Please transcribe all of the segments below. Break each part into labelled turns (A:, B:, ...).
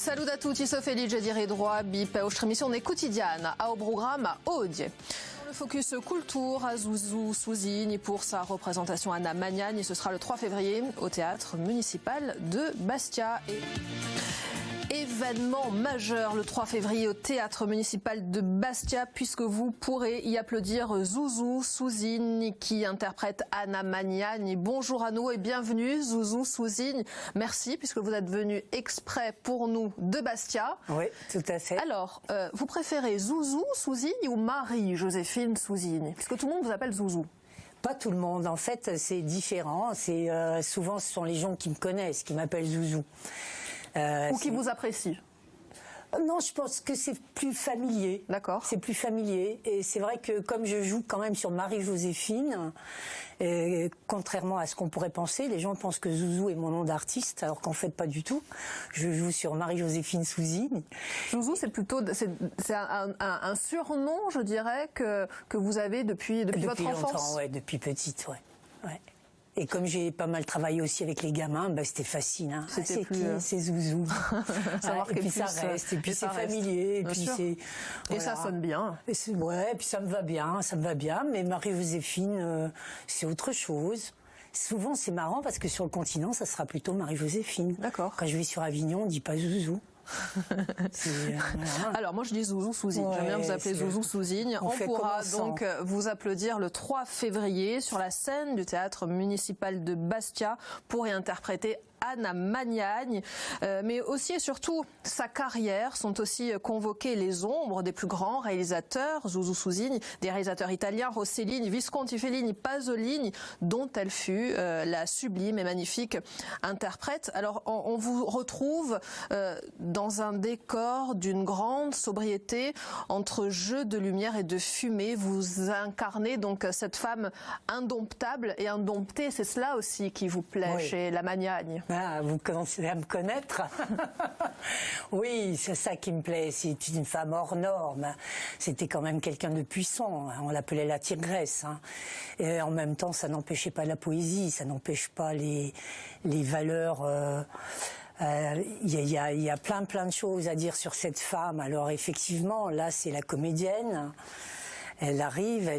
A: Salut à tutti, sono felice di ridroit per vostra missione quotidiana au programme oggi. Le focus culture à Zouzou Souzigny pour sa représentation Anna Magnani. Ce sera le 3 février au théâtre municipal de Bastia. Événement majeur le 3 février au théâtre municipal de Bastia puisque vous pourrez y applaudir Zouzou Souzigny qui interprète Anna Magnani. Bonjour à nous et bienvenue Zouzou Souzigny. Merci puisque vous êtes venu exprès pour nous de Bastia.
B: Oui, tout à fait.
A: Alors, vous préférez Zouzou Souzigny ou Marie-Joséphine Souzigny? Puisque tout le monde vous appelle Zouzou.
B: Pas tout le monde, en fait c'est différent. Souvent ce sont les gens qui me connaissent, qui m'appellent Zouzou.
A: Ou qui vous apprécient?
B: Non, je pense que c'est plus familier.
A: D'accord.
B: C'est plus familier. Et c'est vrai que comme je joue quand même sur Marie-Joséphine, contrairement à ce qu'on pourrait penser, les gens pensent que Zouzou est mon nom d'artiste, alors qu'en fait pas du tout. Je joue sur Marie-Joséphine Souzigny.
A: Zouzou, c'est plutôt un surnom, je dirais, que vous avez depuis votre enfance.
B: Longtemps, ouais, depuis petite, ouais. Et comme j'ai pas mal travaillé aussi avec les gamins, bah, c'était facile. Hein. C'est qui c'est Zouzou. Et puis ça reste, et puis c'est familier, et puis c'est.
A: Et ça sonne bien.
B: Et ouais, et puis ça me va bien. Mais Marie-Joséphine, c'est autre chose. Souvent, c'est marrant parce que sur le continent, ça sera plutôt Marie-Joséphine.
A: D'accord.
B: Quand je vais sur Avignon, on dit pas Zouzou.
A: Alors moi je dis Zouzou Souzigny, j'aime bien vous appeler Zouzou Souzigny. On pourra donc vous applaudir le 3 février sur la scène du théâtre municipal de Bastia pour y interpréter Anna Magnani, mais aussi et surtout sa carrière sont aussi convoquées les ombres des plus grands réalisateurs, Zouzou Souzigny, des réalisateurs italiens, Rossellini, Visconti, Fellini, Pasolini, dont elle fut la sublime et magnifique interprète. Alors on vous retrouve dans un décor d'une grande sobriété entre jeu de lumière et de fumée. Vous incarnez donc cette femme indomptable et indomptée. C'est cela aussi qui vous plaît chez la Magnani.
B: Ah, vous commencez à me connaître. Oui, c'est ça qui me plaît. C'est une femme hors norme. C'était quand même quelqu'un de puissant. On l'appelait la tigresse. Et en même temps, ça n'empêchait pas la poésie, ça n'empêche pas les valeurs. Il y a plein de choses à dire sur cette femme. Alors effectivement, là, c'est la comédienne. Elle arrive,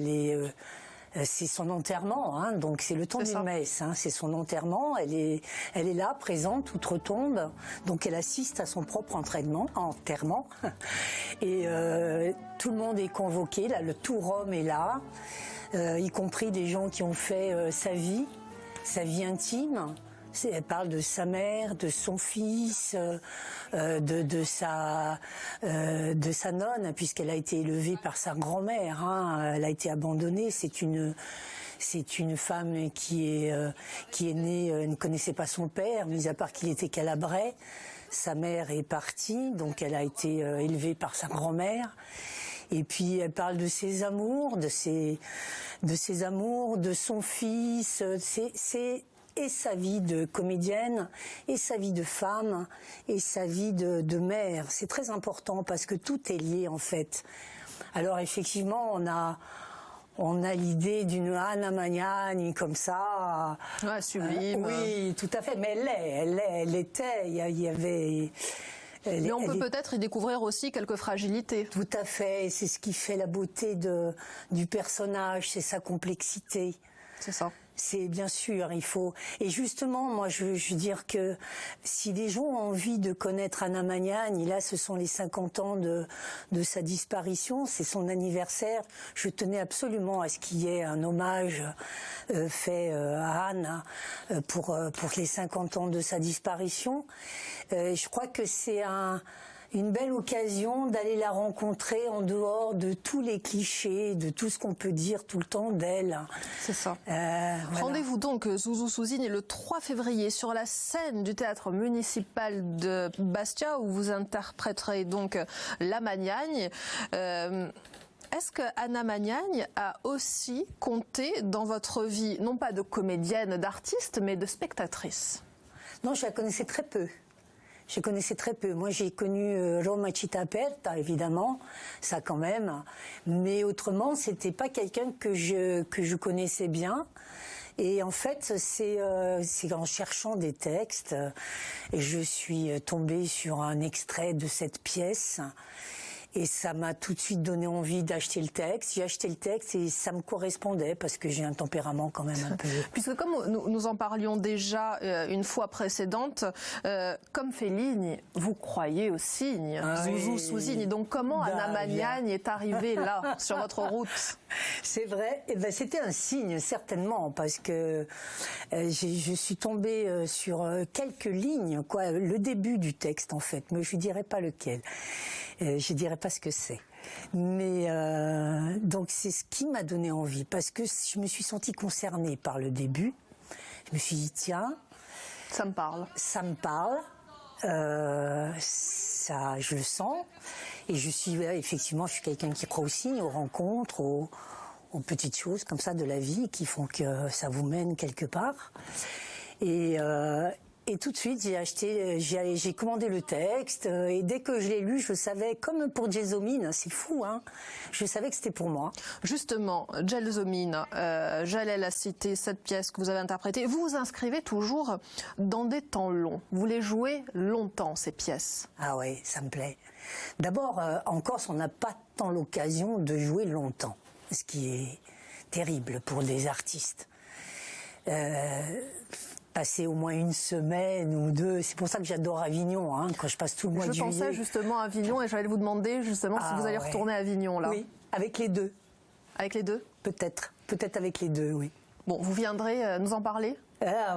B: c'est son enterrement, hein, donc c'est le temps d'une messe, hein, c'est son enterrement, elle est là, présente, outre-tombe, donc elle assiste à son propre enterrement, et tout le monde est convoqué, là, le tout Rome est là, y compris des gens qui ont fait sa vie intime. Elle parle de sa mère, de son fils, de sa nonne, puisqu'elle a été élevée par sa grand-mère. Hein. Elle a été abandonnée. C'est une femme qui est née, ne connaissait pas son père, mis à part qu'il était calabrais. Sa mère est partie, donc elle a été élevée par sa grand-mère. Et puis elle parle de ses amours, de son fils. Et sa vie de comédienne, et sa vie de femme, et sa vie de mère. C'est très important parce que tout est lié en fait. Alors effectivement, on a l'idée d'une Anna Magnani comme ça.
A: Ouais, sublime.
B: Oui, tout à fait. Mais elle était. Il y avait.
A: Mais on peut peut-être y découvrir aussi quelques fragilités.
B: Tout à fait. C'est ce qui fait la beauté du personnage, c'est sa complexité.
A: C'est ça.
B: C'est bien sûr, il faut. Et justement, moi, je veux dire que si les gens ont envie de connaître Anna Magnani, là, ce sont les 50 ans de sa disparition, c'est son anniversaire. Je tenais absolument à ce qu'il y ait un hommage fait à Anna pour les 50 ans de sa disparition. Je crois que c'est une belle occasion d'aller la rencontrer en dehors de tous les clichés, de tout ce qu'on peut dire tout le temps d'elle.
A: C'est ça.
B: Voilà.
A: Rendez-vous donc Zouzou Souzigny le 3 février sur la scène du théâtre municipal de Bastia où vous interpréterez donc la Magnani. Est-ce que Anna Magnani a aussi compté dans votre vie, non pas de comédienne, d'artiste, mais de spectatrice?
B: Non, je la connaissais très peu. Moi, j'ai connu Roma Città Aperta, évidemment, ça quand même. Mais autrement, c'était pas quelqu'un que je connaissais bien. Et en fait, c'est en cherchant des textes, et je suis tombée sur un extrait de cette pièce. Et ça m'a tout de suite donné envie d'acheter le texte. J'ai acheté le texte et ça me correspondait parce que j'ai un tempérament quand même un peu...
A: Puisque comme nous en parlions déjà une fois précédente, comme Fellini, vous croyez aux signes, Zouzou Souzine. Donc comment Anna Magnani est arrivée là, sur votre route?
B: C'est vrai. Et ben, c'était un signe, certainement, parce que je suis tombée sur quelques lignes, quoi, le début du texte en fait, mais je ne dirais pas lequel. Je dirais pas ce que c'est. Mais donc c'est ce qui m'a donné envie, parce que je me suis sentie concernée par le début. Je me suis dit tiens,
A: ça me parle.
B: Ça me parle. Ça, je le sens. Et je suis effectivement, je suis quelqu'un qui croit aux signes, aux rencontres, aux petites choses comme ça de la vie qui font que ça vous mène quelque part. Et tout de suite, j'ai commandé le texte, et dès que je l'ai lu, je savais, comme pour Gelsomine, c'est fou, hein, je savais que c'était pour moi.
A: Justement, Gelsomine, j'allais la citer, cette pièce que vous avez interprétée, vous vous inscrivez toujours dans des temps longs, vous les jouez longtemps, ces pièces.
B: Ah oui, ça me plaît. D'abord, en Corse, on n'a pas tant l'occasion de jouer longtemps, ce qui est terrible pour des artistes. Passer au moins une semaine ou deux. C'est pour ça que j'adore Avignon, hein, quand je passe tout le mois de juillet.
A: Je pensais justement à Avignon et j'allais vous demander justement si vous allez retourner à Avignon là.
B: Oui, avec les deux.
A: Avec les deux?
B: Peut-être avec les deux, oui.
A: Bon, vous viendrez nous en parler?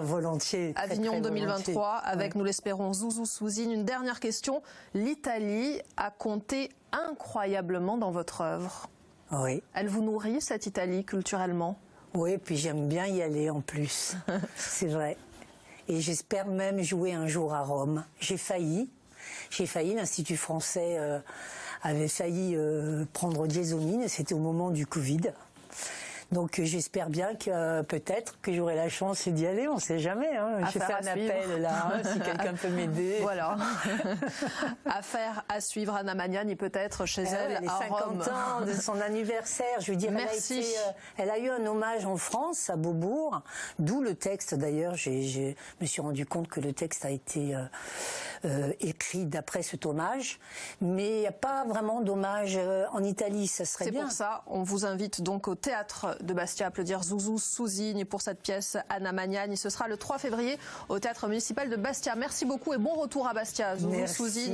B: Volontiers.
A: Avignon
B: très
A: 2023,
B: volontiers.
A: avec, nous l'espérons, Zouzou Souzine. Une dernière question. L'Italie a compté incroyablement dans votre œuvre.
B: Oui.
A: Elle vous nourrit, cette Italie, culturellement?
B: Oui, puis j'aime bien y aller en plus. C'est vrai. Et j'espère même jouer un jour à Rome. J'ai failli. L'Institut français avait failli prendre Gelsomine, et c'était au moment du Covid. Donc j'espère bien que peut-être que j'aurai la chance d'y aller, on ne sait jamais. Hein. Je fais un appel là, hein, si quelqu'un peut m'aider.
A: Voilà. Affaire à suivre, Anna Magnani, peut-être chez elle
B: les
A: à
B: 50
A: Rome.
B: ans de son anniversaire, je veux dire,
A: merci.
B: Elle a eu un hommage en France, à Beaubourg, d'où le texte d'ailleurs. Je me suis rendu compte que le texte a été écrit d'après cet hommage, mais il n'y a pas vraiment d'hommage en Italie, ça serait bien.
A: C'est pour ça, on vous invite donc au théâtre de Bastia à applaudir Zouzou Souzine pour cette pièce Anna Magnani. Ce sera le 3 février au théâtre municipal de Bastia. Merci beaucoup et bon retour à Bastia, Zouzou Souzine.